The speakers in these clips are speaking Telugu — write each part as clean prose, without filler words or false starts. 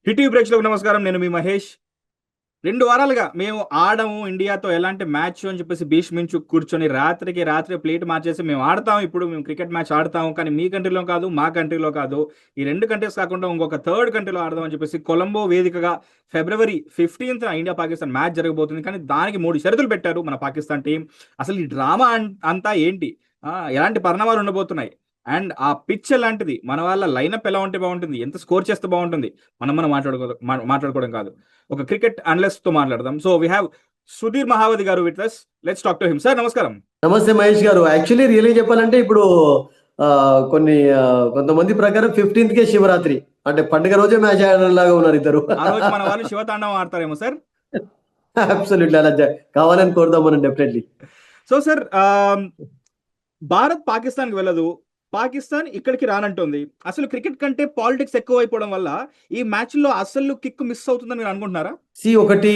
హిటీవీ ప్రేక్షకులకు నమస్కారం. నేను మీ మహేష్. 2 వారాలుగా మేము ఆడము ఇండియాతో ఎలాంటి మ్యాచ్ అని చెప్పేసి భీష్మించు కూర్చొని రాత్రికి రాత్రి ప్లేట్ మార్చేసి మేము ఆడతాం, ఇప్పుడు మేము క్రికెట్ మ్యాచ్ ఆడతాము, కానీ మీ కంట్రీలో కాదు, మా కంట్రీలో కాదు, ఈ 2 కంట్రీస్ కాకుండా ఇంకొక థర్డ్ కంట్రీలో ఆడదాం అని చెప్పేసి కొలంబో వేదికగా ఫిబ్రవరి 15th ఇండియా పాకిస్తాన్ మ్యాచ్ జరగబోతుంది. కానీ దానికి 3 షరతులు పెట్టారు మన పాకిస్తాన్ టీం. అసలు ఈ డ్రామా అంతా ఏంటి, ఎలాంటి పరిణామాలు ఉండబోతున్నాయి, అండ్ ఆ పిచ్ ఎలాంటిది, మన వాళ్ళ లైనప్ ఎలా ఉంటే బాగుంటుంది, ఎంత స్కోర్ చేస్తే బాగుంటుంది, మనం మాట్లాడుకోవడం కాదు, ఒక క్రికెట్ అనలిస్ట్ తో మాట్లాడదాం. So we have Sudheer Mahavati గారు with us. Let's talk to him. Sir నమస్కారం. నమస్తే మహేష్ గారు. యాక్చువల్లీ రియల్గా చెప్పాలంటే ఇప్పుడు కొన్ని కొంతమంది ప్రకారం 15th కే శివరాత్రి, అంటే పండుగ రోజే మ్యాచ్ ఆడేలాగా ఉన్నారు ఇద్దరు. ఆ రోజు మన వాళ్ళు శివతాండవం ఆడతారేమో సార్. అబ్సల్యూట్లీ అలా కావాలని కోరుదాం మనం డెఫినెట్లీ. సో సార్, భారత్ పాకిస్తాన్కి వెళ్ళదు, పాకిస్తాన్ ఇక్కడికి రానంటుంది. అసలు క్రికెట్ కంటే పాలిటిక్స్ ఎక్కువ అయిపోవడం వల్ల ఈ మ్యాచ్ లో అసలు కిక్ మిస్ అవుతుందని మీరు అనుకుంటున్నారా? ఒకటి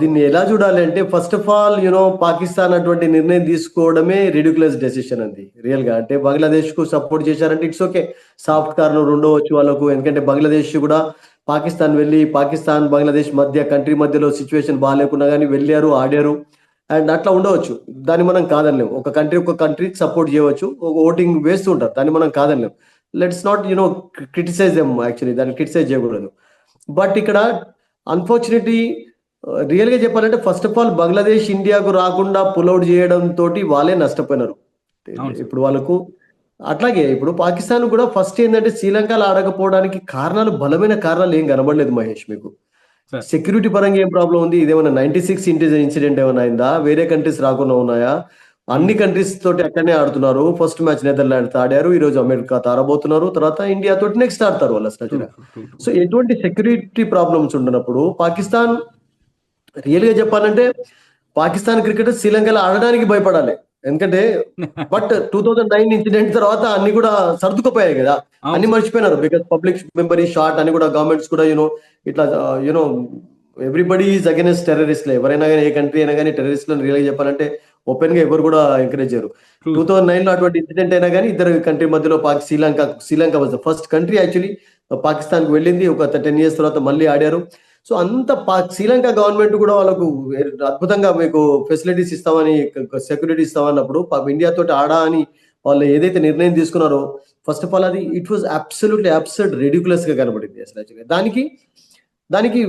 దీన్ని ఎలా చూడాలి అంటే, ఫస్ట్ ఆఫ్ ఆల్ పాకిస్తాన్ అటువంటి నిర్ణయం తీసుకోవడమే రిడిక్యులస్ డెసిషన్ అండి రియల్ గా. అంటే బంగ్లాదేశ్ కు సపోర్ట్ చేశారంటే ఇట్స్ ఓకే, సాఫ్ట్ కార్నర్ ఉండవచ్చు వాళ్ళకు. ఎందుకంటే బంగ్లాదేశ్ కూడా పాకిస్తాన్ వెళ్ళి, పాకిస్తాన్ బంగ్లాదేశ్ మధ్య కంట్రీ మధ్యలో సిచ్యువేషన్ బాగాలేకున్నా కానీ వెళ్ళారు, ఆడారు, అండ్ అట్లా ఉండవచ్చు. దాన్ని మనం కాదనలేము. ఒక కంట్రీకి సపోర్ట్ చేయవచ్చు, ఒక ఓటింగ్ వేస్తుంటారు, దాన్ని మనం కాదనలేము. Let's not criticise them. Actually దాన్ని క్రిటిసైజ్ చేయకూడదు. బట్ ఇక్కడ అన్ఫార్చునేట్లీ రియల్గా చెప్పాలంటే, ఫస్ట్ ఆఫ్ ఆల్ బంగ్లాదేశ్ ఇండియాకు రాకుండా పుల్అవుట్ చేయడం తోటి వాళ్ళే నష్టపోయినారు. ఇప్పుడు వాళ్ళకు అట్లాగే ఇప్పుడు పాకిస్తాన్ కూడా ఫస్ట్ ఏంటంటే శ్రీలంకలో ఆడకపోవడానికి కారణాలు, బలమైన కారణాలు ఏం కనబడలేదు మహేష్ మీకు. సెక్యూరిటీ పరంగా ఏం ప్రాబ్లం ఉంది, ఇదేమన్నా 96 ఇన్సిడెంట్ ఏమైనా అయిందా, వేరే కంట్రీస్ రాకుండా ఉన్నాయా? అన్ని కంట్రీస్ తోటి అక్కడనే ఆడుతున్నారు. ఫస్ట్ మ్యాచ్ నెదర్లాండ్స్ ఆడారు, ఈ రోజు అమెరికా ఆడబోతున్నారు, తర్వాత ఇండియా తోటి నెక్స్ట్ ఆడతారు వాళ్ళు అసలు. సో ఎటువంటి సెక్యూరిటీ ప్రాబ్లమ్స్ ఉండనప్పుడు పాకిస్తాన్ రియల్ గా చెప్పాలంటే, పాకిస్తాన్ క్రికెట్ శ్రీలంకలో ఆడడానికి భయపడాలి. ఎందుకంటే బట్ 2009 ఇన్సిడెంట్ తర్వాత అన్ని కూడా సర్దుకుపోయాయి కదా, అన్ని మర్చిపోయినారు. బికాస్ పబ్లిక్ మెంబరీ షార్ట్ అని కూడా గవర్నమెంట్స్ కూడా ఇట్లా ఎవ్రీబడి ఈజ్ అగైన్స్ టెర్రరిస్ట్. ఎవరైనా కానీ, ఏ కంట్రీ అయినా కానీ టెర్రరిస్ట్లను రియల్గా చెప్పాలంటే ఓపెన్ గా ఎవరు కూడా ఎంకరేజ్ చేయరు. 2009 లో అటువంటి ఇన్సిడెంట్ అయినా కానీ ఇద్దరు కంట్రీ మధ్యలో Sri Lanka was the first country actually Pakistan కు వెళ్ళింది. ఒక 10 years తర్వాత మళ్ళీ ఆడారు. సో అంత శ్రీలంక గవర్నమెంట్ కూడా వాళ్ళకు అద్భుతంగా మీకు ఫెసిలిటీస్ ఇస్తామని, సెక్యూరిటీ ఇస్తామన్నప్పుడు ఇండియా తోటి ఆడా అని వాళ్ళు ఏదైతే నిర్ణయం తీసుకున్నారో, ఫస్ట్ ఆఫ్ ఆల్ అది it was absolutely absurd, ridiculous గా కనబడింది అసలు. దానికి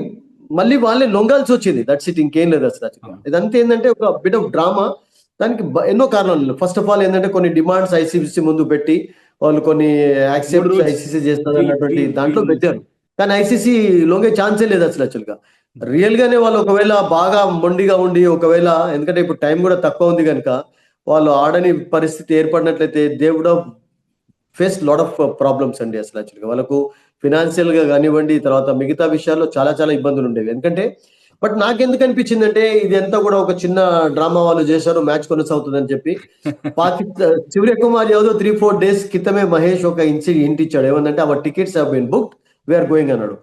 మళ్ళీ వాళ్ళే లొంగాల్సి వచ్చింది. దట్స్ ఇట్, ఇంకేం లేదు అసలు. ఇదంతా ఏంటంటే ఒక బిట్ ఆఫ్ డ్రామా. దానికి ఎన్నో కారణాలు. ఫస్ట్ ఆఫ్ ఆల్ ఏంటంటే కొన్ని డిమాండ్స్ ఐసీసీ ముందు పెట్టి వాళ్ళు కొన్ని యాక్సెప్ట్ ఐసీసీ చేస్తారు అన్నటువంటి దాంట్లో పెట్టారు. కానీ ఐసీసీ లొంగే ఛాన్సే లేదు అసలు. యాక్చువల్గా రియల్ గానే వాళ్ళు ఒకవేళ బాగా మొండిగా ఉండి, ఒకవేళ ఎందుకంటే ఇప్పుడు టైం కూడా తక్కువ ఉంది కనుక వాళ్ళు ఆడని పరిస్థితి ఏర్పడినట్లయితే they would have face lot of problems అండి అసలు. యాక్చువల్గా వాళ్ళకు ఫినాన్షియల్ గా కానివ్వండి, తర్వాత మిగతా విషయాల్లో చాలా చాలా ఇబ్బందులు ఉండేవి. ఎందుకంటే బట్ నాకెందుకు అనిపించిందంటే, ఇది అంతా కూడా ఒక చిన్న డ్రామా వాళ్ళు చేశారు, మ్యాచ్ కొనసాగుతుందని చెప్పి. సూర్యకుమార్ యాదవ్ 3-4 days క్రితమే మహేష్ ఒక హింట్ ఇచ్చాడు. ఏమందంటే our tickets have been booked, we're going అన్నాడు.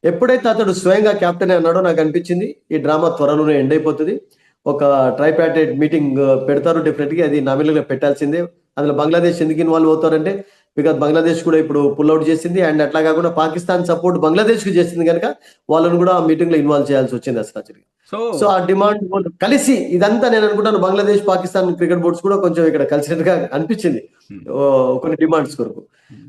ఎప్పుడైతే అతడు స్వయంగా కెప్టెన్ అన్నాడో నాకు అనిపించింది ఈ డ్రామా త్వరలోనే ఎండ్ అయిపోతుంది. ఒక ట్రైపార్టైట్ మీటింగ్ పెడతారు డెఫినెట్ గా, అది నామినల్ గా పెట్టాల్సిందే. అందులో బంగ్లాదేశ్ ఎందుకు ఇన్వాల్వ్ అవుతారంటే, బికాస్ బంగ్లాదేశ్ కూడా ఇప్పుడు పుల్అవుట్ చేసింది, అండ్ అట్లా కాకుండా పాకిస్తాన్ సపోర్ట్ బంగ్లాదేశ్ కు చేసింది కనుక వాళ్ళను కూడా మీటింగ్ లో ఇన్వాల్వ్ చేయాల్సి వచ్చింది అసలు. సో ఆ డిమాండ్ కలిసి ఇదంతా నేను అనుకుంటాను బంగ్లాదేశ్ పాకిస్తాన్ క్రికెట్ బోర్డ్స్ కూడా కొంచెం ఇక్కడ కలిసినట్టుగా అనిపించింది కొన్ని డిమాండ్స్ కొరకు.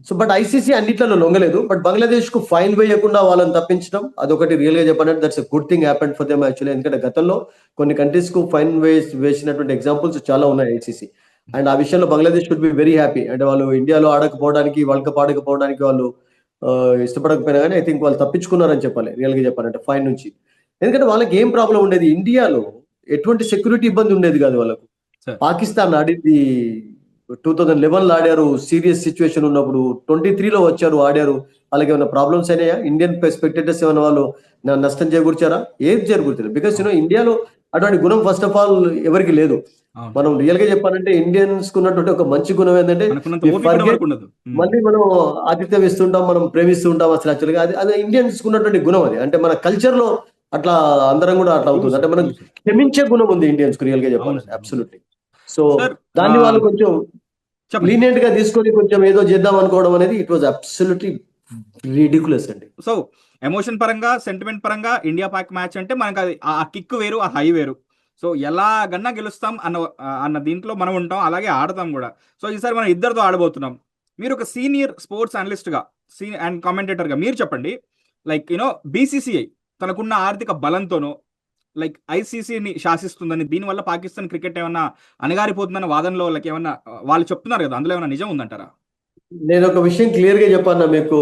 సో బట్ ఐసీసీ అన్నిట్లలో లొంగలేదు. బట్ బంగ్లాదేశ్ కు ఫైన్ వేయకుండా వాళ్ళని తప్పించడం, అదొకటి రియల్ గా చెప్పాలంటే that's a good thing happened for them actually. ఎందుకంటే గతంలో కొన్ని కంట్రీస్ కు ఫైన్ వేసినటువంటి ఎగ్జాంపుల్స్ చాలా ఉన్నాయి ఐసీసీ. అండ్ ఆ విషయంలో Bangladesh should be very happy. అంటే వాళ్ళు ఇండియాలో ఆడకపోవడానికి, వరల్డ్ కప్ ఆడకపోవడానికి వాళ్ళు ఇష్టపడకపోయినా కానీ ఐ థింక్ వాళ్ళు తప్పించుకున్నారని చెప్పాలి రియల్ గా చెప్పాలంటే ఫైన్ నుంచి. ఎందుకంటే వాళ్ళకి ఏం ప్రాబ్లం ఉండేది, ఇండియాలో ఎటువంటి సెక్యూరిటీ ఇబ్బంది ఉండేది కాదు వాళ్ళకు. పాకిస్తాన్ ఆడింది 2011లో ఆడారు, సీరియస్ సిచ్యువేషన్ ఉన్నప్పుడు. 23లో వచ్చారు, ఆడారు. వాళ్ళకి ఏమైనా ప్రాబ్లమ్స్ అయినాయా? ఇండియన్ స్పెక్టేటర్స్ ఏమైనా వాళ్ళు నష్టం చేకూర్చారా? ఏది చేకూర్చారు? బికాస్ ఇండియాలో అటువంటి గుణం ఫస్ట్ ఆఫ్ ఆల్ ఎవరికి లేదు. మనం రియల్ గా చెప్పాలంటే ఇండియన్స్ ఉన్నటువంటి ఒక మంచి గుణం ఏంటంటే, మళ్ళీ మనం ఆతిథ్యం ఇస్తుంటాం, మనం ప్రేమిస్తుంటాం అసలు. యాక్చువల్గా అది ఇండియన్స్ ఉన్నటువంటి గుణం. అది అంటే మన కల్చర్ లో అట్లా అందరం కూడా అట్లా అవుతుంది. అంటే మనం క్షమించే గుణం ఉంది ఇండియన్స్ కు రియల్ గా చెప్పాలంటే అబ్సల్యూట్లీ. సో దాన్ని వాళ్ళు కొంచెం లీనియంట్ గా తీసుకొని కొంచెం ఏదో చేద్దాం అనుకోవడం అనేది ఇట్ వాజ్ అబ్సల్యూట్లీ రిడిక్యులస్ అండి. సో ఎమోషన్ పరంగా సెంటిమెంట్ పరంగా ఇండియా పాక్ మ్యాచ్ అంటే మనకు అది ఆ కిక్ వేరు, ఆ హై వేరు. సో ఎలాగన్నా గెలుస్తాం అన్న దీంట్లో మనం ఉంటాం, అలాగే ఆడతాం కూడా. సో ఈసారి మనం ఇద్దరితో ఆడబోతున్నాం. మీరు ఒక సీనియర్ స్పోర్ట్స్ అనలిస్ట్గా అండ్ కామెంటేటర్గా మీరు చెప్పండి, లైక్ బీసీసీఐ తనకున్న ఆర్థిక బలంతోనో లైక్ ఐసీసీని శాసిస్తుందని, దీనివల్ల పాకిస్తాన్ క్రికెట్ ఏమన్నా అణగారిపోతుందన్న వాదనలో వాళ్ళకి ఏమన్నా వాళ్ళు చెప్తున్నారు కదా, అందులో ఏమన్నా నిజం ఉందంటారా? నేను ఒక విషయం క్లియర్ గా చెప్పాను మీకు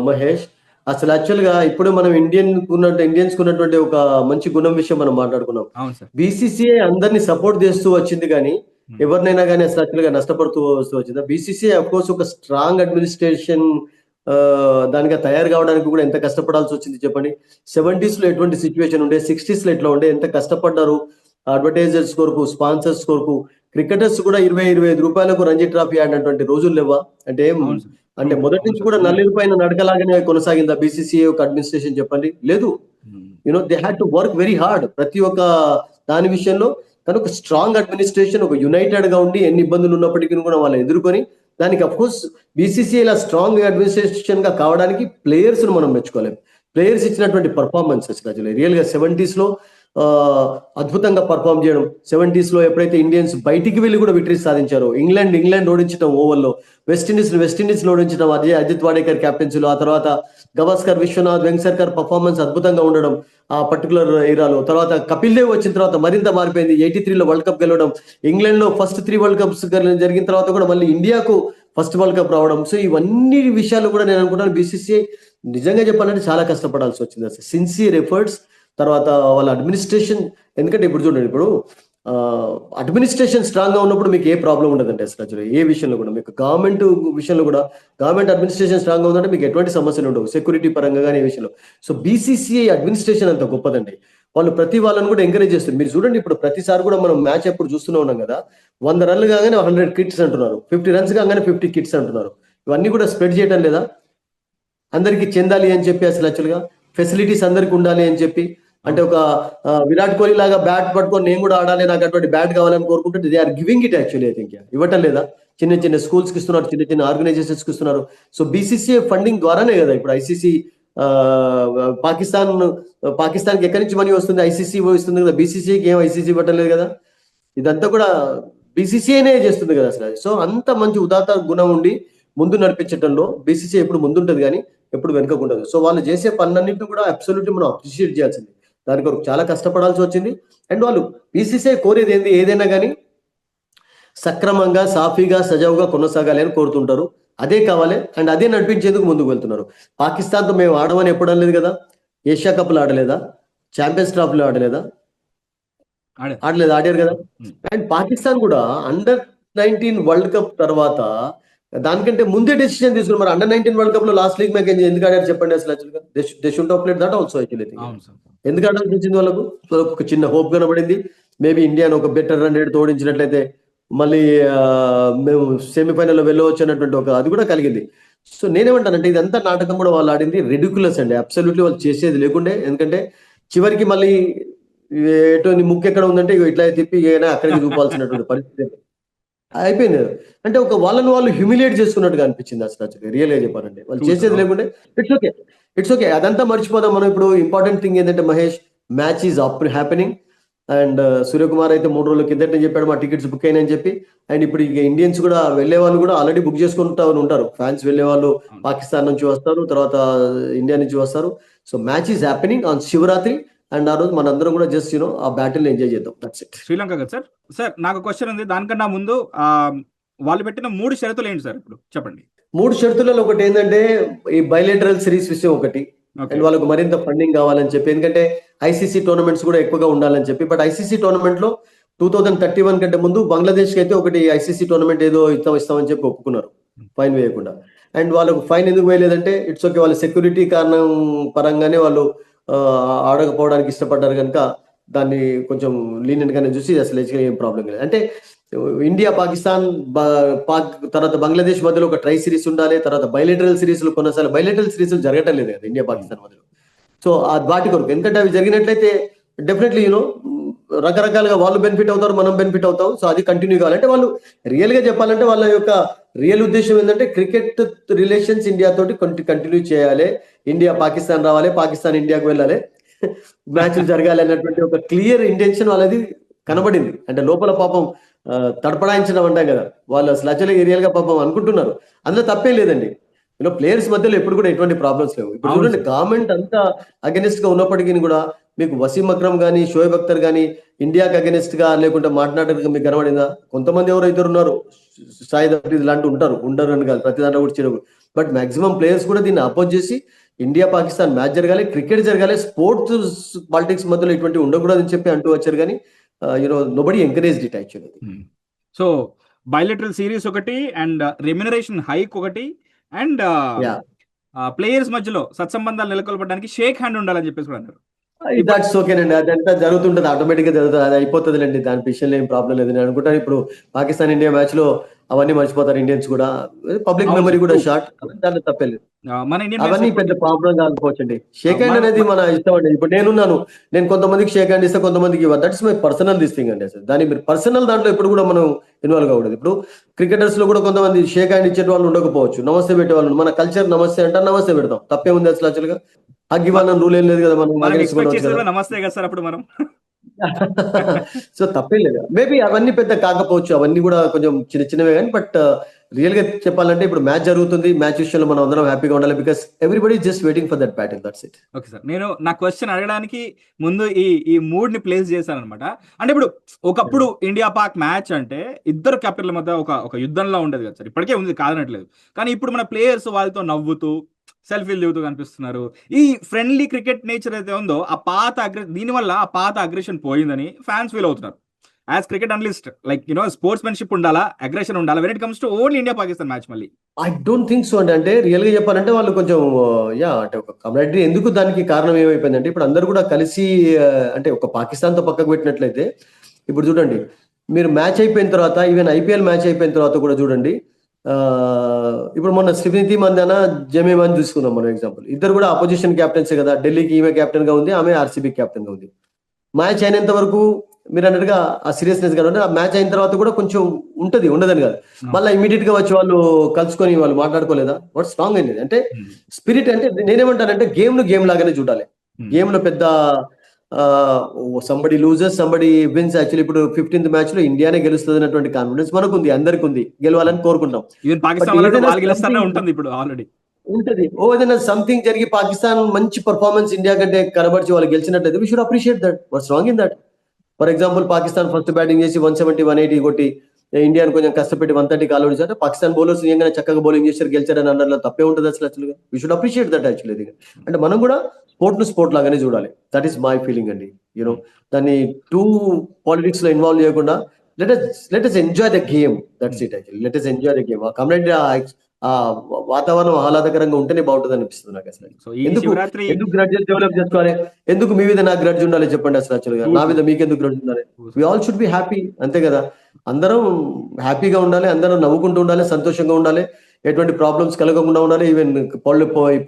మహేష్. అసలు యాక్చువల్ గా ఇప్పుడు మనం ఇండియన్స్ ఉన్నటువంటి ఒక మంచి గుణం విషయం మనం మాట్లాడుకున్నాం. అవును సార్. బీసీసీఐ అందరినీ సపోర్ట్ చేస్తూ వచ్చింది కానీ ఎవరినైనా కానీ అసలు యాక్చువల్ గా నష్టపడుతూ వస్తూ వచ్చింది. బీసీసీఐ అఫ్ కోర్స్ ఒక స్ట్రాంగ్ అడ్మినిస్ట్రేషన్ దానిగా తయారు కావడానికి కూడా ఎంత కష్టపడాల్సి వచ్చింది చెప్పండి. 70s లో ఎటువంటి సిచ్యువేషన్ ఉండే, 60s లో ఎట్లా ఉండే, ఎంత కష్టపడ్డారు అడ్వర్టైజర్స్ కొరకు, స్పాన్సర్స్ కొరకు. క్రికెటర్స్ కూడా 25 రూపాయలకు రంజీ ట్రాఫీ ఆడినటువంటి రోజులు లేవా? అంటే అవును సార్. అంటే మొదటి నుంచి కూడా నల్లిరి పైన నడకలాగానే కొనసాగిందా బీసీసీఐ ఒక అడ్మినిస్ట్రేషన్ చెప్పండి? లేదు. They had to work very hard ప్రతి ఒక్క దాని విషయంలో. కానీ ఒక స్ట్రాంగ్ అడ్మినిస్ట్రేషన్, ఒక యునైటెడ్ గా ఉండి ఎన్ని ఇబ్బందులు ఉన్నప్పటికీ కూడా వాళ్ళు ఎదుర్కొని దానికి అఫ్ కోర్స్ బీసీసీఐ ఇలా స్ట్రాంగ్ అడ్మినిస్ట్రేషన్ గా కావడానికి ప్లేయర్స్ ను మనం మెచ్చుకోలేం. ప్లేయర్స్ ఇచ్చినటువంటి పర్ఫార్మెన్సెస్ రియల్ గా 70s లో అద్భుతంగా పర్ఫామ్ చేయడం. 70s లో ఎప్పుడైతే ఇండియన్స్ బయటికి వెళ్ళి కూడా విక్టరీ సాధించారో, ఇంగ్లాండ్ ఓడించడం ఓవర్లో, వెస్టిండీస్ లో ఓడించడం అజిత్ వాడేకర్ క్యాప్టెన్సీలో, ఆ తర్వాత గవాస్కర్, విశ్వనాథ్, వెంకసర్కర్ పర్ఫార్మెన్స్ అద్భుతంగా ఉండడం ఆ పర్టికులర్ ఏరాలో. తర్వాత కపిల్ దేవ్ వచ్చిన తర్వాత మరింత మారిపోయింది. 83లో వరల్డ్ కప్ గెలవడం, ఇంగ్లాండ్ లో ఫస్ట్ 3 వరల్డ్ కప్స్ జరిగిన తర్వాత కూడా మళ్ళీ ఇండియాకు ఫస్ట్ వరల్డ్ కప్ రావడం. సో ఇవన్నీ విషయాలు కూడా నేను అనుకుంటాను బీసీసీఐ నిజంగా చెప్పాలంటే చాలా కష్టపడాల్సి వచ్చింది. అసలు సిన్సియర్ ఎఫర్ట్స్, తర్వాత వాళ్ళ అడ్మినిస్ట్రేషన్. ఎందుకంటే ఇప్పుడు చూడండి, ఇప్పుడు అడ్మినిస్ట్రేషన్ స్ట్రాంగ్ గా ఉన్నప్పుడు మీకు ఏ ప్రాబ్లం ఉండదండి అసలు ఏ విషయంలో కూడా. మీకు గవర్నమెంట్ విషయంలో కూడా గవర్నమెంట్ అడ్మినిస్ట్రేషన్ స్ట్రాంగ్ గా ఉందంటే మీకు ఎటువంటి సమస్యలు ఉండవు సెక్యూరిటీ పరంగా కానీ ఏ విషయంలో. సో బీసీసీఐ అడ్మినిస్ట్రేషన్ అంత గొప్పదండి. వాళ్ళు ప్రతి వాళ్ళని కూడా ఎంకరేజ్ చేస్తారు. మీరు చూడండి, ఇప్పుడు ప్రతిసారి కూడా మనం మ్యాచ్ ఎప్పుడు చూస్తూనే ఉన్నాం కదా, 100 రన్లు కాగానే 100 కిట్స్ అంటున్నారు, 50 రన్స్ కాగానే 50 కిట్స్ అంటున్నారు. ఇవన్నీ కూడా స్ప్రెడ్ చేయడం లేదా? అందరికి చెందాలి అని చెప్పి, అసలు యాక్చువల్గా ఫెసిలిటీస్ అందరికి ఉండాలి అని చెప్పి. అంటే ఒక విరాట్ కోహ్లీ లాగా బ్యాట్ పట్టుకొని నేను కూడా ఆడాలి, నాకు అటువంటి బ్యాట్ కావాలని కోరుకుంటే they are giving it actually. I think ఇవ్వటం లేదా? చిన్న స్కూల్స్ కి ఇస్తున్నారు, చిన్న ఆర్గనైజేషన్స్ కి ఇస్తున్నారు. సో బీసీసీఐ ఫండింగ్ ద్వారానే కదా ఇప్పుడు ఐసీసీ పాకిస్తాన్కి ఎక్కడి నుంచి మనీ వస్తుంది? ఐసీసీ ఇస్తుంది కదా. బీసీసీఐకి ఏం ఐసీసీ ఇవ్వటం లేదు కదా. ఇదంతా కూడా బీసీసీఐనే చేస్తుంది కదా అసలు. సో అంత మంచి ఉదాత్త గుణం ఉండి ముందు నడిపించడంలో బీసీసీఐ ఎప్పుడు ముందుంటది కానీ ఎప్పుడు వెనుకకుండదు. సో వాళ్ళు చేసే పనులన్నింటినీ కూడా అబ్సల్యూట్లీ మనం అప్రిషియేట్ చేయాల్సింది. దాని కొరకు చాలా కష్టపడాల్సి వచ్చింది. అండ్ వాళ్ళు బీసీసీఐ కోరేది ఏదైనా కానీ సక్రమంగా, సాఫీగా, సజావుగా కొనసాగాలి అని కోరుతుంటారు. అదే కావాలి అండ్ అదే నడిపించేందుకు ముందుకు వెళ్తున్నారు. పాకిస్తాన్తో మేము ఆడమని ఎప్పుడు అనలేదు కదా. ఏషియా కప్లు ఆడలేదా? ఛాంపియన్స్ ట్రాఫీలో ఆడలేదా? ఆడారు కదా. అండ్ పాకిస్తాన్ కూడా అండర్-19 వరల్డ్ కప్ తర్వాత దానికంటే ముందే డెసిషన్ తీసుకున్నారు. మరి అండర్-19 వరల్డ్ కప్ లో లాస్ట్ లీగ్ మ్యాచ్ ఎందుకు ఆడారు చెప్పండి అసలు? యాక్చువల్గా they should have played that also actually. ఎందుకు ఆడాల్సి వచ్చింది వాళ్ళకు? ఒక చిన్న హోప్ కనబడింది. మేబీ ఇండియాను ఒక బెటర్ రన్ రేట్ తోడించినట్లయితే మళ్ళీ మేము సెమీఫైనల్లో వెళ్ళవచ్చు అన్నటువంటి ఒక అది కూడా కలిగింది. సో నేనేమంటానంటే ఇదంతా నాటకం కూడా వాళ్ళు ఆడింది రెడిక్యులస్ అండి. అబ్సల్యూట్లీ వాళ్ళు చేసేది లేకుండే. ఎందుకంటే చివరికి మళ్ళీ ఎటు ముక్కు ఎక్కడ ఉందంటే ఇట్లా తిప్పి అక్కడికి చూపాల్సినటువంటి పరిస్థితి అయిపోయింది. అంటే ఒక వాళ్ళని వాళ్ళు హ్యూమిలియేట్ చేసుకున్నట్టుగా అనిపించింది అసలు రియల్ గా చెప్పాలంటే. వాళ్ళు చేసేది లేకుంటే ఇట్స్ ఓకే అదంతా మర్చిపోదాం మనం. ఇప్పుడు ఇంపార్టెంట్ థింగ్ ఏంటంటే Mahesh, match is happening. And Suryakumar అయితే 3 రోజుల కిందటే చెప్పాడు మా టికెట్స్ బుక్ అయినాయని చెప్పి. అండ్ ఇప్పుడు ఇక ఇండియన్స్ కూడా వెళ్లే వాళ్ళు కూడా ఆల్రెడీ బుక్ చేసుకుంటా ఉంటారు. ఫ్యాన్స్ వెళ్లే వాళ్ళు పాకిస్తాన్ నుంచి వస్తారు, తర్వాత ఇండియా నుంచి వస్తారు. So match is happening on Shivaratri. And ఆ రోజు మనందరం కూడా జస్ట్ ఆ బ్యాటిల్ ఎంజాయ్ చేద్దాం. That's it. శ్రీలంక కదా సార్. సార్ నాకు క్వశ్చన్ ఉంది, దానికన్నా ముందు వాళ్ళు పెట్టిన 3 షరతులు ఏంటి సార్ ఇప్పుడు చెప్పండి? 3 షరతులలో ఒకటి ఏంటంటే ఈ బైలేటరల్ సిరీస్ విషయం ఒకటి. అండ్ వాళ్ళకు మరింత ఫండింగ్ కావాలని చెప్పి, ఎందుకంటే ఐసీసీ టోర్నమెంట్స్ కూడా ఎక్కువగా ఉండాలని చెప్పి. బట్ ఐసీసీ టోర్నమెంట్ లో 2031 కంటే ముందు బంగ్లాదేశ్ కి అయితే ఒకటి ఐసీసీ టోర్నమెంట్ ఏదో ఇస్తామని చెప్పి ఒప్పుకున్నారు ఫైన్ వేయకుండా. అండ్ వాళ్ళకు ఫైన్ ఎందుకు వేయలేదంటే ఇట్స్ ఓకే వాళ్ళ సెక్యూరిటీ కారణం పరంగానే వాళ్ళు ఆడకపోవడానికి ఇష్టపడ్డారు కనుక దాన్ని కొంచెం లీనియెంట్ గానే చూసి అసలు ఏం ప్రాబ్లం లేదు. అంటే ఇండియా, పాకిస్తాన్, తర్వాత బంగ్లాదేశ్ మధ్యలో ఒక ట్రై సిరీస్ ఉండాలి. తర్వాత బైలేటరల్ సిరీస్లు కొన్నిసార్లు బైలేటరల్ సిరీస్లు జరగటం లేదు కదా ఇండియా పాకిస్తాన్ మధ్యలో. సో వాటి కొరకు, ఎందుకంటే అవి జరిగినట్లయితే డెఫినెట్లీ రకరకాలుగా వాళ్ళు బెనిఫిట్ అవుతారు, మనం బెనిఫిట్ అవుతాం. సో అది కంటిన్యూ కావాలంటే వాళ్ళు రియల్ గా చెప్పాలంటే వాళ్ళ యొక్క రియల్ ఉద్దేశం ఏంటంటే క్రికెట్ రిలేషన్స్ ఇండియా తోటి కంటిన్యూ చేయాలి, ఇండియా పాకిస్తాన్ రావాలి, పాకిస్తాన్ ఇండియాకు వెళ్ళాలి, మ్యాచ్లు జరగాలి అన్నటువంటి ఒక క్లియర్ ఇంటెన్షన్ వాళ్ళది కనబడింది. అంటే లోపల పాపం తడపడాయించడం అంటాం కదా, వాళ్ళు అసలు యాక్చువల్గా రియల్ గా పాపం అనుకుంటున్నారు. అందులో తప్పేం లేదండి. ప్లేయర్స్ మధ్యలో ఎప్పుడు కూడా ఎటువంటి ప్రాబ్లమ్స్ లేవు. ఇప్పుడు అవును చూడండి సార్. గవర్నమెంట్ అంతా అగెనిస్ట్ గా ఉన్నప్పటికీ కూడా మీకు వసీం అక్రమ్ కానీ షోయబ్ అఖ్తర్ కానీ ఇండియాకి అగెనిస్ట్ గా లేకుంటే మాట్లాడడానికి మీకు కనబడిందా? కొంతమంది ఎవరో ఇద్దరు ఉన్నారు, సాయిద్ అఫ్రీద్ లాంటి ఉంటారు, ఉండరు అని కాదు, ప్రతి దాంట్లో కూడా చెడు. బట్ మాక్సిమం ప్లేయర్స్ కూడా దీన్ని అపోజ్ చేసి ఇండియా పాకిస్తాన్ మ్యాచ్ జరగాలి, క్రికెట్ జరగాలి, స్పోర్ట్స్ పాలిటిక్స్ మధ్యలో ఇటువంటి ఉండకూడదని చెప్పి అంటూ వచ్చారు. కానీ nobody encouraged it actually. So bilateral series ఒకటి, అండ్ రెమ్యునరేషన్ హైక్ ఒకటి, అండ్ యా, ప్లేయర్స్ మధ్యలో సత్సంబంధాలు నెలకొల్పడానికి షేక్ హ్యాండ్ ఉండాలని చెప్పేసి కూడా అన్నారు. దాట్స్ ఓకేనండి. అదంతా జరుగుతుంటది, ఆటోమేటిక్ గా జరుగుతుంది, అది అయిపోతుందిలేండి, దాని విషయంలో ఏం ప్రాబ్లం లేదు. నేను అనుకుంటాను ఇప్పుడు పాకిస్తాన్ ఇండియా మ్యాచ్ లో అవన్నీ మర్చిపోతారు ఇండియన్స్ కూడా, పబ్లిక్ అవును మెమరీ సార్, కూడా ట్రూ. షార్ట్, దాంట్లో తప్పలేదు. మన ఇండియన్ అవన్నీ పెద్ద ప్రాబ్లం కాకపోవచ్చండి. షేక్ హ్యాండ్ అనేది మన ఇష్టం అండి. ఇప్పుడు నేను కొంతమందికి షేక్ హ్యాండ్ ఇస్తే, కొంతమందికి ఇవ్వదు. That's my personal this thing అండి. అసలు దాన్ని మీరు పర్సనల్ దాంట్లో ఎప్పుడు కూడా మనం ఇన్వాల్వ్ కాకూడదు. ఇప్పుడు క్రికెటర్స్ లో కూడా కొంతమంది షేక్ హ్యాండ్ ఇచ్చే వాళ్ళు ఉండకపోవచ్చు, నమస్తే పెట్టే వాళ్ళు. మన కల్చర్ నమస్తే అంటారు, నమస్తే పెడతాం, తప్పేముంది అసలు యాక్చువల్గా? హగ్ ఇవ్వాలని రూల్ ఏం లేదు కదా, మనం మనం against కూడా ఎక్స్పెక్ట్ వచ్చు చేసేది కదా. కూడా నమస్తే కదా సార్ అప్పుడు మనం. సో తప్పేం లేదు. మేబీ అవన్నీ పెద్ద కాకపోవచ్చు, అవన్నీ కూడా కొంచెం చిన్న చిన్నవే కానీ, బట్ రియల్ గా చెప్పాలంటే ఇప్పుడు మ్యాచ్ జరుగుతుంది, మ్యాచ్ విషయంలో మనం అందరం హ్యాపీగా ఉండాలి, because everybody just waiting for that battle, that's it. Okay sir, నేను నా క్వశ్చన్ అడగడానికి ముందు ఈ మూడ్ ని ప్లేస్ చేశాను అనమాట. అంటే ఇప్పుడు ఒకప్పుడు ఇండియా పాక్ మ్యాచ్ అంటే ఇద్దరు కెప్టెన్ల మధ్య ఒక యుద్ధంలో ఉండేది కదా సార్, ఇప్పటికే ఉంది కాదనట్లేదు. కానీ ఇప్పుడు మన ప్లేయర్స్ వాళ్ళతో నవ్వుతూ సెల్ఫీలు దిగుతూ కనిపిస్తున్నారు. ఈ ఫ్రెండ్లీ క్రికెట్ నేచర్ అయితే ఉందో దీనివల్ల ఆ పాత అగ్రెషన్ పోయిందని ఫ్యాన్స్ ఫీల్ అవుతున్నారు. As cricket analyst, like sportsmanship ఉండాలా, అగ్రెషన్ ఉండాలా when it comes to only India Pakistan match మళ్ళీ? ఐ డోంట్ థింక్ సో అండి. అంటే రియల్ గా చెప్పాలంటే వాళ్ళు కొంచెం అంటే ఒక కమ్యూనిటీ ఎందుకు, దానికి కారణం ఏమైపోయిందంటే ఇప్పుడు అందరూ కూడా కలిసి అంటే ఒక పాకిస్తాన్ తో పక్కకు పెట్టినట్లయితే, ఇప్పుడు చూడండి మీరు మ్యాచ్ అయిపోయిన తర్వాత, ఈవెన్ ఐపీఎల్ మ్యాచ్ అయిపోయిన తర్వాత కూడా చూడండి, ఇప్పుడు మొన్న స్మృతి మందాన జమీమాన్ చూసుకున్నాం మనం ఎగ్జాంపుల్. ఇద్దరు కూడా అపోజిషన్ క్యాప్టెన్సే కదా, ఢిల్లీకి ఈమె కెప్టెన్ గా ఉంది, ఆమె ఆర్సీబీ కెప్టెన్ గా ఉంది. మ్యాచ్ అయినంత వరకు మీరు అన్నట్టుగా ఆ సీరియస్నెస్ గా ఉంటే, ఆ మ్యాచ్ అయిన తర్వాత కూడా కొంచెం ఉండదని కాదు, మళ్ళీ ఇమీడియట్ గా వచ్చి వాళ్ళు కలుసుకొని వాళ్ళు మాట్లాడుకోలేదా? వాట్స్ రాంగ్ అనేది అంటే స్పిరిట్. అంటే నేనేమంటానంటే గేమ్ ను గేమ్ లాగానే చూడాలి. గేమ్ లో పెద్ద somebody losers somebody wins. Actually ఇప్పుడు 15th మ్యాచ్ లో ఇండియానే గెలుస్తుంది అన్నటువంటి కాన్ఫిడెన్స్ మనకు ఉంది, అందరికి ఉంది, గెలవాలని కోరుకుంటాం. ఈవెన్ పాకిస్తాన్ ఉంటుంది ఇప్పుడు ఆల్రెడీ. ఉంటది ఏదైనా సంథింగ్ జరిగి పాకిస్తాన్ మంచి పర్ఫార్మెన్స్ ఇండియా కంటే కనబరిచి వాళ్ళు గెలిచినట్లయితే we should appreciate that. What's wrong in that? For example Pakistan first batting చేసి 170, 180 కొట్టి ఇండియాని కొంచెం కష్టపెట్టి 130 కాల్ అంటే పాకిస్తాన్ బౌలర్స్ నిజంగానే చక్కగా బౌలింగ్ చేశారు, గెలిచారని అనడంలో తప్పే ఉంటుంది అసలు. యాక్చువల్గా we should appreciate that actually. అంటే మనం కూడా స్పోర్ట్ ను స్పోర్ట్ లాగానే చూడాలి. దట్ ఈస్ మై ఫీలింగ్ అండి. దాన్ని టూ పాలిటిక్స్ లో ఇన్వాల్వ్ చేయకుండా let us enjoy the game, that's it actually. Let us enjoy the game. ఆ కమ్యూనిటీ ఆ వాతావరణం ఆహ్లాదకరంగా ఉంటేనే బాగుంటుంది అనిపిస్తుంది నాకు అసలు. సో ఈ ఎందుకు శివరాత్రి గ్రడ్జెస్ డెవలప్ చేసుకోవాలి? ఎందుకు మీ మీద నాకు గ్రడ్జ్ ఉండాలి చెప్పండి అసలు? యాక్చువల్గా నా మీద మీకెందుకు గ్రడ్జ్ ఉండాలి? We all should be happy, అంతే కదా. అందరం హ్యాపీగా ఉండాలి, అందరం నవ్వుకుంటూ ఉండాలి, సంతోషంగా ఉండాలి, ఎటువంటి ప్రాబ్లమ్స్ కలగకుండా ఉండాలి. ఈవెన్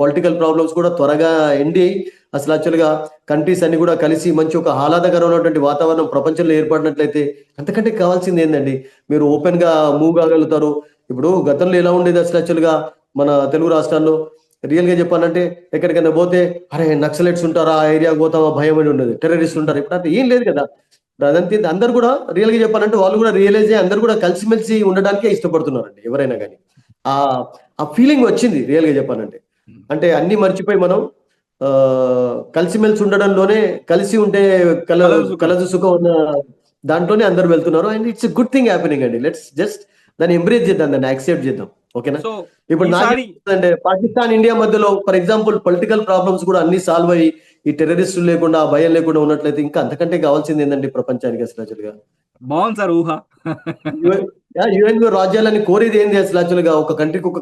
పొలిటికల్ ప్రాబ్లమ్స్ కూడా త్వరగా ఎండి అసలు యాక్చువల్గా కంట్రీస్ అన్ని కూడా కలిసి మంచి ఒక ఆహ్లాదకరమైనటువంటి వాతావరణం ప్రపంచంలో ఏర్పడినట్లయితే అంతకంటే కావాల్సింది ఏంటండి? మీరు ఓపెన్ గా మూవ్ కాగలుగుతారు. ఇప్పుడు గతంలో ఎలా ఉండేది అసలు యాక్చువల్గా మన తెలుగు రాష్ట్రాల్లో? రియల్ గా చెప్పాలంటే ఎక్కడికైనా పోతే అరే నక్సలైట్స్ ఉంటారా, ఆ ఏరియా పోతామా భయం అని ఉండదు, టెర్రరిస్టులు ఉంటారు. ఇప్పుడు అంటే ఏం లేదు కదా. అదంతే, అందరు కూడా రియల్ గా చెప్పాలంటే వాళ్ళు కూడా రియలైజ్ అయ్యి అందరు కూడా కలిసిమెలిసి ఉండడానికే ఇష్టపడుతున్నారండి ఎవరైనా కానీ. ఆ ఫీలింగ్ వచ్చింది రియల్ గా చెప్పాలంటే. అంటే అన్ని మర్చిపోయి మనం కలిసిమెలిసి ఉండడంలోనే, కలిసి ఉంటే కలదు సుఖం ఉన్న దాంట్లోనే అందరు వెళ్తున్నారు. And it's a good thing happening అండి. లెట్స్ జస్ట్ దాన్ని ఎంబ్రేస్ చేద్దాం, దాన్ని యాక్సెప్ట్ చేద్దాం. ఓకేనా? ఇప్పుడు అంటే పాకిస్తాన్ ఇండియా మధ్యలో ఫర్ ఎగ్జాంపుల్ పొలిటికల్ ప్రాబ్లమ్స్ కూడా అన్ని సాల్వ్ అయ్యి ఈ టెర్రరిస్టులు లేకుండా, భయం లేకుండా ఉన్నట్లయితే ఇంకా అంతకంటే కావాల్సింది ఏంటండి ప్రపంచానికి అసలు యాక్చువల్గా? బాగుంది సార్ ఊహ. యుఎన్ రాజ్యాలని కోరేది ఏంది అసలు యాక్చువల్గా? ఒక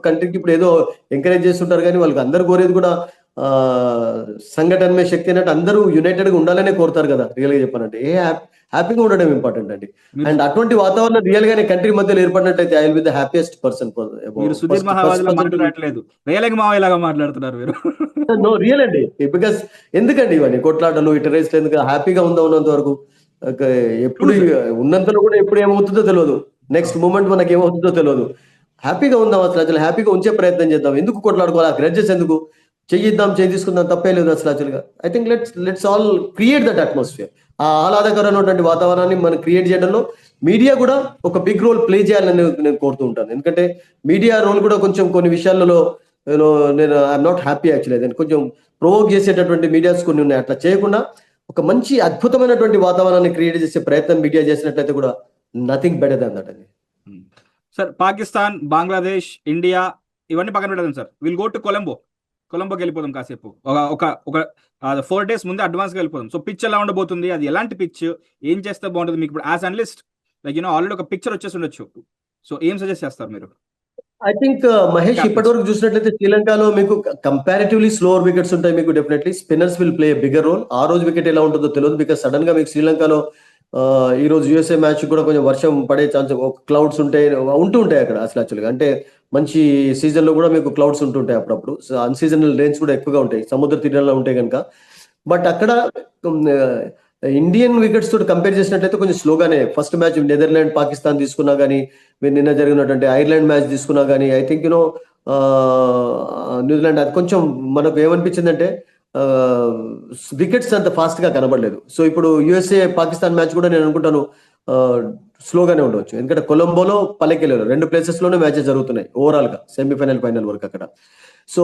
కంట్రీకి ఇప్పుడు ఏదో ఎంకరేజ్ చేస్తుంటారు కానీ వాళ్ళకి అందరు కోరేది కూడా సంఘటన శక్తి అన్నట్టు అందరూ యునైటెడ్ గా ఉండాలనే కోరుతారు కదా. రియల్ గా చెప్పాలంటే హ్యాపీగా ఉండడం ఇంపార్టెంట్ అండి. అండ్ అటువంటి వాతావరణం రియల్ గానే కంట్రీ మధ్యలో ఏర్పడినట్లయితే I will be the happiest person. మాట్లాడుతున్నారు నో రియల్ అండి. బికాస్ ఎందుకండి ఇవన్నీ కొట్లాటలు, టెర్రరిస్ట్ ఎందుకు? హ్యాపీగా ఉన్నంత వరకు ఒక ఎప్పుడు ఉన్నంతలో కూడా ఎప్పుడు ఏమవుతుందో తెలియదు, నెక్స్ట్ మూమెంట్ మనకి ఏమవుతుందో తెలియదు. హ్యాపీగా ఉందాం అసలు హ్యాపీగా ఉంచే ప్రయత్నం చేద్దాం. ఎందుకు కొట్లాడుకోవాలి? ఆ గ్రెడ్జెస్ ఎందుకు? చెయ్యిద్దాం, చేయి తీసుకుందాం, తప్పే లేదు అసలు. I think let's all create that atmosphere. ఆ ఆహ్లాదకరమైనటువంటి వాతావరణాన్ని మనం క్రియేట్ చేయడంలో మీడియా కూడా ఒక బిగ్ రోల్ ప్లే చేయాలని నేను కోరుతూ ఉంటాను. ఎందుకంటే మీడియా రోల్ కూడా కొంచెం కొన్ని విషయాలలో నేను ఐఎమ్ నాట్ హ్యాపీ యాక్చువల్లీ. నేను కొంచెం ప్రొవోక్ చేసేటటువంటి మీడియాస్ కొన్ని ఉన్నాయి. అట్లా చేయకుండా ఒక మంచి అద్భుతమైనటువంటి వాతావరణాన్ని క్రియేట్ చేసే ప్రయత్నం మీడియా చేసినట్లయితే కూడా నథింగ్ బెటర్ దాన్ దట్ అండి. సార్, పాకిస్తాన్, బంగ్లాదేశ్, ఇండియా ఇవన్నీ పక్కన పెడదాం సార్. విల్ గో టు కొలంబోకి వెళ్ళిపోదాం కాసేపు. ఒక 4 days ముందే అడ్వాన్స్గా వెళ్ళిపోదాం. సో పిచ్ ఎలా ఉండబోతుంది, అది ఎలాంటి పిచ్, ఏం చేస్తే బాగుంటుంది మీకు ఇప్పుడు యాజ్ అనలిస్ట్? లైక్ ఆల్రెడీ ఒక పిక్చర్ వచ్చేసి ఉండొచ్చు. సో ఏం సజెస్ట్ చేస్తారు మీరు? ఐ థింక్ మహేష్, ఇప్పటి వరకు చూసినట్లయితే శ్రీలంకలో మీకు కంపారిటివ్లీ స్లోవర్ వికెట్స్ ఉంటాయి. మీకు definitely spinners will play bigger role. ఆ రోజు వికెట్ ఎలా ఉంటుందో తెలియదు, బికాస్ సడన్ గా మీకు శ్రీలంకలో ఈ రోజు యూఎస్ఏ మ్యాచ్ కూడా కొంచెం వర్షం పడే ఛాన్స్, క్లౌడ్స్ ఉంటాయి, ఉంటుంటాయి అక్కడ అసలు యాక్చువల్గా. అంటే మంచి సీజన్ లో కూడా మీకు క్లౌడ్స్ ఉంటుంటాయి అప్పుడప్పుడు. అన్సీజనల్ రెయిన్స్ కూడా ఎక్కువగా ఉంటాయి సముద్ర తీరాల్లో ఉంటాయి కనుక. బట్ అక్కడ ఇండియన్ వికెట్స్ తోటి కంపేర్ చేసినట్లయితే కొంచెం స్లోగానే ఫస్ట్ మ్యాచ్ నెదర్లాండ్ పాకిస్తాన్ తీసుకున్నా కానీ, మీరు నిన్న జరిగినటువంటి ఐర్లాండ్ మ్యాచ్ తీసుకున్నా కానీ, ఐ థింక్ న్యూజిలాండ్ అది కొంచెం మనకు ఏమనిపించిందంటే వికెట్స్ అంత ఫాస్ట్ గా కనబడలేదు. సో ఇప్పుడు యుఎస్ఏ పాకిస్తాన్ మ్యాచ్ కూడా నేను అనుకుంటాను స్లోగానే ఉండవచ్చు. ఎందుకంటే కొలంబోలో పల్లెకెళ్ళారు, 2 places లోనే మ్యాచెస్ జరుగుతున్నాయి ఓవరాల్ గా సెమీఫైనల్ ఫైనల్ వరకు అక్కడ. సో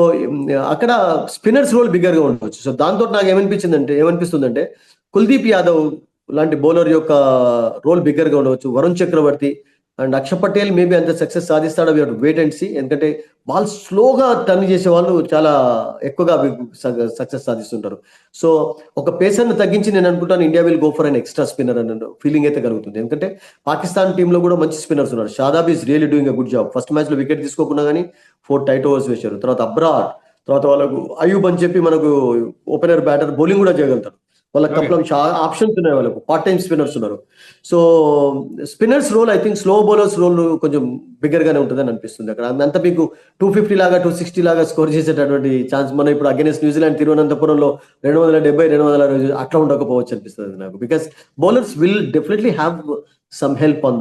అక్కడ స్పిన్నర్స్ రోల్ బిగ్గర్ గా ఉండవచ్చు. సో దాంతో నాకు ఏమనిపిస్తుందంటే కుల్దీప్ యాదవ్ లాంటి బౌలర్ యొక్క రోల్ బిగ్గర్ గా ఉండవచ్చు. వరుణ్ చక్రవర్తి అండ్ అక్షర్ పటేల్ మేబీ అంత సక్సెస్ సాధిస్తాడో వెయిట్ అండ్ సీ. ఎందుకంటే బాల్ స్లోగా టర్న్ చేసే వాళ్ళు చాలా ఎక్కువగా సక్సెస్ సాధిస్తుంటారు. సో ఒక పేసర్ ను తగ్గించి నేను అనుకుంటాను India will go for an extra spinner అన్న ఫీలింగ్ అయితే కలుగుతుంది. ఎందుకంటే పాకిస్తాన్ టీంలో కూడా మంచి స్పిన్నర్స్ ఉన్నారు. Shadab is really doing a good job. First match లో వికెట్ తీసుకోకుండా కానీ 4 tight overs వేశారు. తర్వాత అబ్రార్, తర్వాత వాళ్ళకు అయూబ్ అని చెప్పి మనకు ఓపెనర్ బ్యాటర్ బౌలింగ్ కూడా చేయగలుగుతారు. వాళ్ళకి కప్లం ఆప్షన్స్ ఉన్నాయి, వాళ్ళకు పార్ట్ టైం స్పిన్నర్స్ ఉన్నారు. So spinners role I think slow bowlers role కొంచెం బిగ్గర్ గానే ఉంటుందని అనిపిస్తుంది. అక్కడ అంత మీకు 250 లాగా 260 లాగా స్కోర్ చేసేటటువంటి ఛాన్స్ మనం ఇప్పుడు అగైన్స్ న్యూజిలాండ్ తిరువనంతపురంలో 270, 260 అట్లా ఉండకపోవచ్చు అనిపిస్తుంది నాకు. Because bowlers will definitely have some help on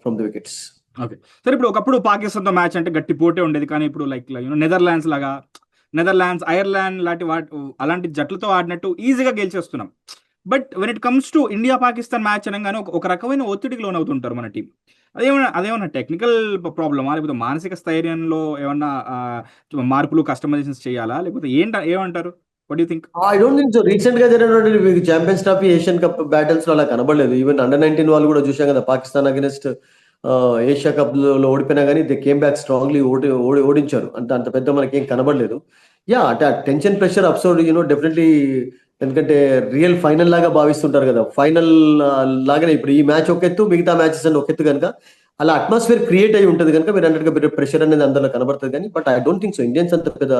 from the wickets. Okay sir, ఇప్పుడు ఒకప్పుడు పాకిస్తాన్తో మ్యాచ్ అంటే గట్టి పోటే ఉండేది, కానీ ఇప్పుడు లైక్ నెదర్లాండ్స్, ఐర్లాండ్ లాంటి అలాంటి జట్లతో ఆడినట్టు ఈజీగా గెలిచేస్తున్నాం. But when it comes to India Pakistan match అనగానే ఒక రకమైన ఒత్తిడికి లోనవుతుంటారు మన టీం. అదేమన్నా టెక్నికల్ ప్రాబ్లమా, లేకపోతే మానసిక స్థైర్యంలో ఏమన్నా మార్పులు కస్టమైజేషన్స్ చేయాలా, లేకపోతే ఏమంటారు? What you think? I don't think so. Recent గా జరిగినటువంటి champions trophy, Asian cup battles లో అలా కనబడలేదు. ఈవెన్ అండర్-19 వాళ్ళు కూడా చూసాం కదా, పాకిస్తాన్ అగైనెస్ట్ ఏషియా కప్ లో ఓడిపోయినా కానీ దే కేమ్ బ్యాక్ స్ట్రాంగ్లీ, ఓడించారు. అంత పెద్ద మనకేం కనబడలేదు. యా, అంటే ఆ టెన్షన్, ప్రెషర్, అబ్సర్వ్ డెఫినెట్లీ. ఎందుకంటే రియల్ ఫైనల్ లాగా భావిస్తుంటారు కదా, ఫైనల్ లాగానే ఇప్పుడు ఈ మ్యాచ్ ఒక ఎత్తు, మిగతా మ్యాచెస్ అని ఒక ఎత్తు కనుక అలా అట్మాస్ఫియర్ క్రియేట్ అయి ఉంటుంది కనుక మీరు అన్నట్టుగా ప్రెషర్ అనేది అందులో కనబడుతుంది. కానీ but I don't think so Indians అంత పెద్ద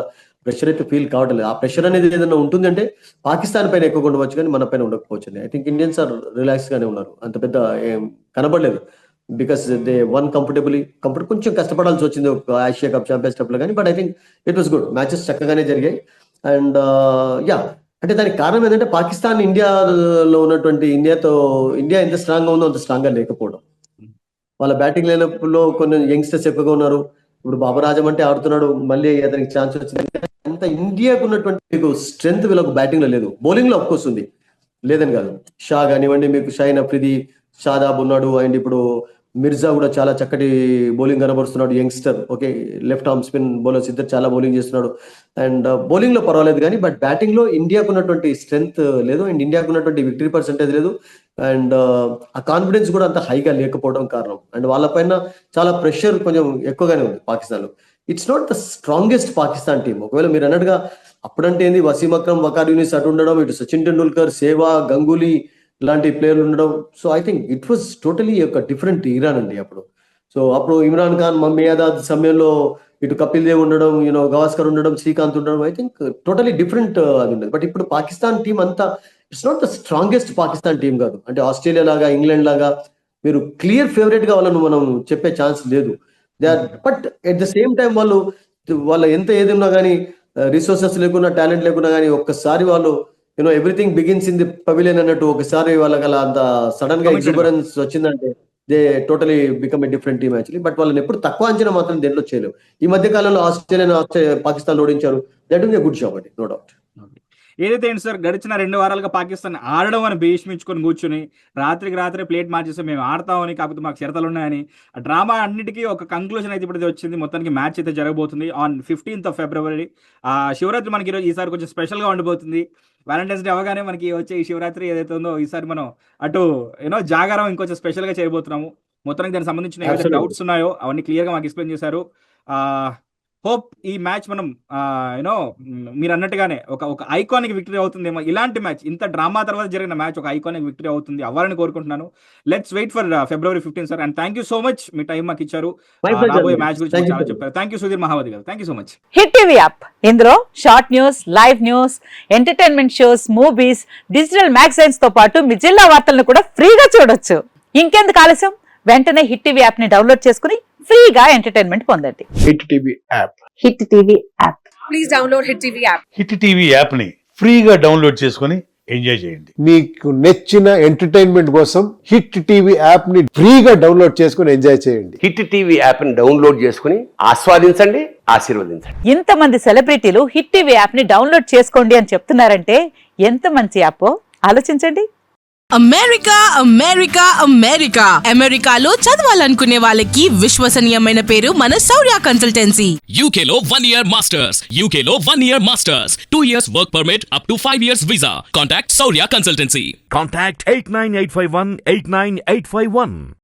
ప్రెషర్ అయితే ఫీల్ కావట్లేదు. ఆ ప్రెషర్ అనేది ఏదైనా ఉంటుందంటే పాకిస్తాన్ పైన ఎక్కువ ఉండవచ్చు కానీ మన పైన ఉండకపోవచ్చు. I think Indians are relax గానే ఉన్నారు, అంత పెద్ద ఏం కనబడలేదు. బికాస్ దే వన్ కంఫర్టబుల్లీ కొంచెం కష్టపడాల్సి వచ్చింది ఆసియా కప్, ఛాంపియన్స్ కప్ లో కానీ. But I think it was good, matches చక్కగానే జరిగాయి. అండ్ యా, అంటే దానికి కారణం ఏంటంటే పాకిస్తాన్ ఇండియాలో ఉన్నటువంటి ఇండియా ఎంత స్ట్రాంగ్ గా ఉందో అంత స్ట్రాంగ్ గా లేకపోవడం. వాళ్ళ బ్యాటింగ్ లైనప్లో కొన్ని యంగ్స్టర్స్ ఎక్కువగా ఉన్నారు. ఇప్పుడు బాబర్ ఆజం అంటే ఆడుతున్నాడు, మళ్ళీ అతనికి ఛాన్స్ వచ్చింది. అంత ఇండియాకు ఉన్నటువంటి మీకు స్ట్రెంత్ వీళ్ళకు బ్యాటింగ్ లో లేదు. బౌలింగ్ లో అఫ్కోర్స్ ఉంది, లేదని కాదు. షా కానివ్వండి, మీకు షైన్ అఫ్రిది, షాదాబ్ ఉన్నాడు, అండ్ ఇప్పుడు మిర్జా కూడా చాలా చక్కటి బౌలింగ్ కనబరుస్తున్నాడు, youngster. Okay, left arm spin bowlers ఇద్దరు చాలా బౌలింగ్ చేస్తున్నాడు. అండ్ బౌలింగ్ లో పర్వాలేదు కానీ బట్ బ్యాటింగ్ లో ఇండియాకు ఉన్నటువంటి స్ట్రెంత్ లేదు, అండ్ ఇండియాకు ఉన్నటువంటి విక్టరీ పర్సెంటేజ్ లేదు, అండ్ ఆ కాన్ఫిడెన్స్ కూడా అంత హైగా లేకపోవడం కారణం. అండ్ వాళ్ళపైన చాలా ప్రెషర్ కొంచెం ఎక్కువగానే ఉంది పాకిస్తాన్ లో. It's not the strongest Pakistan team. ఒకవేళ మీరు అన్నట్టుగా అప్పుడంటే ఏంది, వసీం అక్రమ్, వకార్ యూనిస్ అటు ఉండడం, ఇటు సచిన్ టెండూల్కర్, సేవాగ్, గంగూలీ లాంటి ప్లేయర్లు ఉండడం. So I think it was totally ఒక డిఫరెంట్ ఇరాన్ అండి అప్పుడు. సో అప్పుడు ఇమ్రాన్ ఖాన్, మమ్మీయాదాద్ సమయంలో ఇటు కపిల్ దేవ్ ఉండడం, గవాస్కర్ ఉండడం, శ్రీకాంత్ ఉండడం, ఐ థింక్ టోటలీ డిఫరెంట్ అది ఉండదు. బట్ ఇప్పుడు పాకిస్తాన్ టీం అంతా it's not the strongest Pakistan team కాదు. అంటే ఆస్ట్రేలియా లాగా, ఇంగ్లాండ్ లాగా మీరు క్లియర్ ఫేవరెట్ గా వాళ్ళను మనం చెప్పే ఛాన్స్ లేదు. They are, but at the same time వాళ్ళ ఎంత ఏది ఉన్నా కానీ, రిసోర్సెస్ లేకున్నా, టాలెంట్ లేకున్నా కానీ, ఒక్కసారి వాళ్ళు everything begins in the Pavilion అన్నట్టు ఒకసారి వాళ్ళకి అలా అంత సడన్ గా Committed గా. ఎగ్జూబరెన్స్ వచ్చిందంటే they totally become a different team actually. But వాళ్ళని ఎప్పుడు తక్కువ అంచనా మాత్రం దేంట్లో చేయలేవు. ఈ మధ్య కాలంలో పాకిస్తాన్ ఓడించారు. That is a good job అండి, నో డౌట్. ఏదైతే ఏంటి సార్, గడిచిన 2 వారాలుగా పాకిస్తాన్ ఆడడం అని భీష్మించుకొని కూర్చుని రాత్రికి రాత్రే ప్లేట్ మార్చేసి మేము ఆడతామని, కాకపోతే మాకు షరతులు ఉన్నాయని, ఆ డ్రామా అన్నిటికీ ఒక కంక్లూజన్ అయితే ఇప్పుడు వచ్చింది. మొత్తానికి మ్యాచ్ అయితే జరగబోతుంది ఆన్ 15th February. శివరాత్రి మనకి ఈసారి కొంచెం స్పెషల్గా ఉండబోతుంది. వ్యాలంటైన్స్ డే అవగానే మనకి వచ్చే ఈ శివరాత్రి ఏదైతే ఉందో ఈసారి మనం అటు జాగారం ఇంకొంచెం స్పెషల్గా చేయబోతున్నాము. మొత్తానికి దానికి సంబంధించిన ఏవైతే Absolutely. డౌట్స్ ఉన్నాయో అవన్నీ క్లియర్గా మాకు ఎక్స్ప్లెయిన్ చేశారు. హోప్ ఈ మ్యాచ్ మనం మీరు అన్నట్టుగానే ఒక ఐకానిక్ విక్టరీ అవుతుందేమో. ఇలాంటి మ్యాచ్, ఇంత డ్రామా తర్వాత జరిగిన మ్యాచ్ ఒక ఐకానిక్ విక్టరీ అవుతుంది, అవ్వాలని కోరుకుంటున్నాను. Let's wait for February 15 sir. And thank you so much, మీ టైం మాకు ఇచ్చారు. My pleasure, రాబోయే man. మ్యాచ్ గురించి Thank you చాలా so చెప్పారు. Thank you Sudheer Mahavati garu, thank you so much. Hit TV app, ఇందులో short news, live news, entertainment shows, movies, digital magazines తో పాటు మీ జిల్లా వార్తలను కూడా ఫ్రీగా చూడొచ్చు. ఇంకెందుకు ఆలస్యం, వెంటనే హిట్ టీవీ యాప్ ని డౌన్లోడ్ చేసుకుని ఫ్రీగా ఎంటర్టైన్మెంట్ పొందండి. Hit TV app. Hit TV app. Please download Hit TV app. Hit TV app ని ఫ్రీగా డౌన్లోడ్ చేసుకొని ఎంజాయ్ చేయండి. మీకు నచ్చిన ఎంటర్టైన్మెంట్ కోసం హిట్ టీవీ యాప్ ని ఫ్రీగా డౌన్లోడ్ చేసుకుని ఎంజాయ్ చేయండి. హిట్ టీవీ యాప్ని డౌన్లోడ్ చేసుకుని ఆస్వాదించండి, ఆశీర్వదించండి. ఇంతమంది సెలబ్రిటీలు హిట్ టీవీ యాప్ ని డౌన్లోడ్ చేసుకోండి అని చెప్తున్నారంటే ఎంత మంచి యాప్ ఆలోచించండి. అమెరికా అమెరికా అమెరికా అమెరికాలో చదవాలనుకునే వాళ్ళకి విశ్వసనీయమైన పేరు మన శౌర్య consultancy. UK Law 1 Year Masters. UK Law 1 Year Masters. 2 years work permit up to 5 years visa. Contact Saurya Consultancy. Contact 89851 89851.